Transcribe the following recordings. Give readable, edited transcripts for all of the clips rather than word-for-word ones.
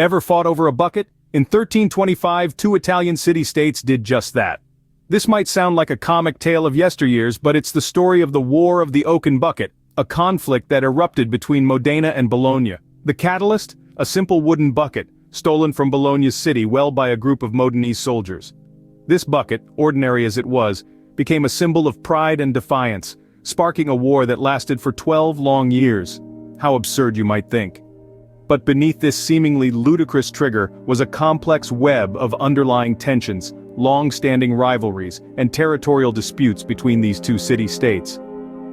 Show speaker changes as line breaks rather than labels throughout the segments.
Ever fought over a bucket? In 1325, two Italian city-states did just that. This might sound like a comic tale of yesteryears, but it's the story of the War of the Oaken Bucket, a conflict that erupted between Modena and Bologna. The catalyst? A simple wooden bucket, stolen from Bologna's city well by a group of Modenese soldiers. This bucket, ordinary as it was, became a symbol of pride and defiance, sparking a war that lasted for 12 long years. How absurd, you might think. But beneath this seemingly ludicrous trigger was a complex web of underlying tensions, long-standing rivalries, and territorial disputes between these two city-states.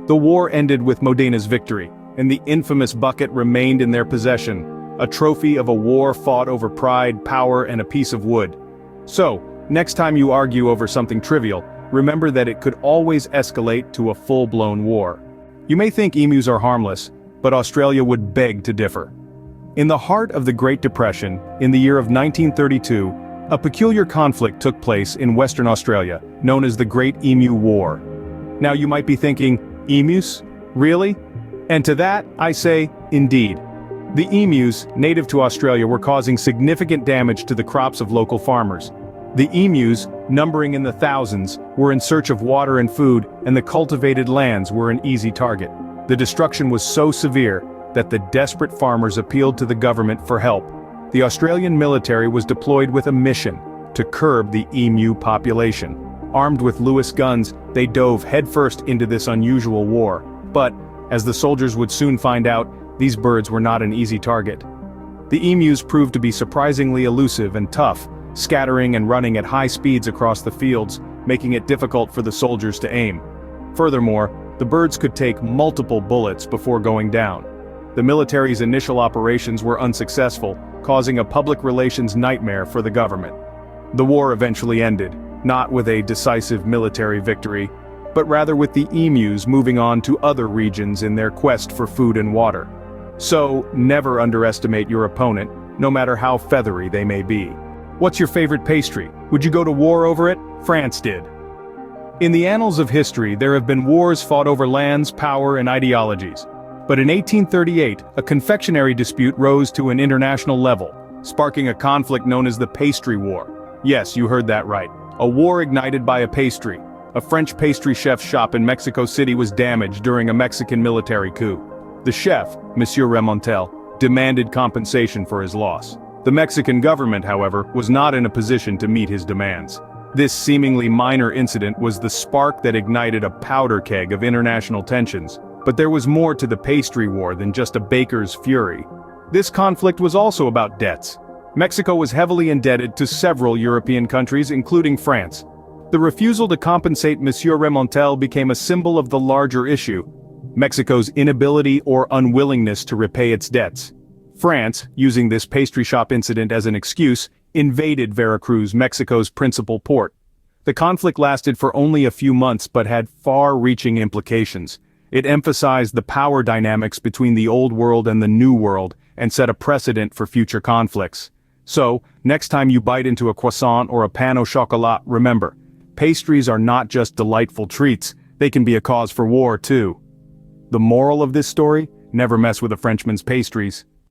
The war ended with Modena's victory, and the infamous bucket remained in their possession, a trophy of a war fought over pride, power, and a piece of wood. So, next time you argue over something trivial, remember that it could always escalate to a full-blown war. You may think emus are harmless, but Australia would beg to differ. In the heart of the Great Depression, in the year of 1932, a peculiar conflict took place in Western Australia, known as the Great Emu War. Now you might be thinking, emus? Really? And to that, I say, indeed. The emus, native to Australia, were causing significant damage to the crops of local farmers. The emus, numbering in the thousands, were in search of water and food, and the cultivated lands were an easy target. The destruction was so severe that the desperate farmers appealed to the government for help. The Australian military was deployed with a mission to curb the emu population. Armed with Lewis guns, they dove headfirst into this unusual war. But, as the soldiers would soon find out, these birds were not an easy target. The emus proved to be surprisingly elusive and tough, scattering and running at high speeds across the fields, making it difficult for the soldiers to aim. Furthermore, the birds could take multiple bullets before going down. The military's initial operations were unsuccessful, causing a public relations nightmare for the government. The war eventually ended, not with a decisive military victory, but rather with the emus moving on to other regions in their quest for food and water. So, never underestimate your opponent, no matter how feathery they may be. What's your favorite pastry? Would you go to war over it? France did. In the annals of history, there have been wars fought over lands, power, and ideologies. But in 1838, a confectionery dispute rose to an international level, sparking a conflict known as the Pastry War. Yes, you heard that right. A war ignited by a pastry. A French pastry chef's shop in Mexico City was damaged during a Mexican military coup. The chef, Monsieur Remontel, demanded compensation for his loss. The Mexican government, however, was not in a position to meet his demands. This seemingly minor incident was the spark that ignited a powder keg of international tensions. But there was more to the pastry war than just a baker's fury. This conflict was also about debts. Mexico was heavily indebted to several European countries, including France. The refusal to compensate Monsieur Remontel became a symbol of the larger issue: Mexico's inability or unwillingness to repay its debts. France, using this pastry shop incident as an excuse, invaded Veracruz, Mexico's principal port. The conflict lasted for only a few months but had far-reaching implications. It emphasized the power dynamics between the Old World and the New World, and set a precedent for future conflicts. So, next time you bite into a croissant or a pain au chocolat, remember, pastries are not just delightful treats, they can be a cause for war too. The moral of this story? Never mess with a Frenchman's pastries.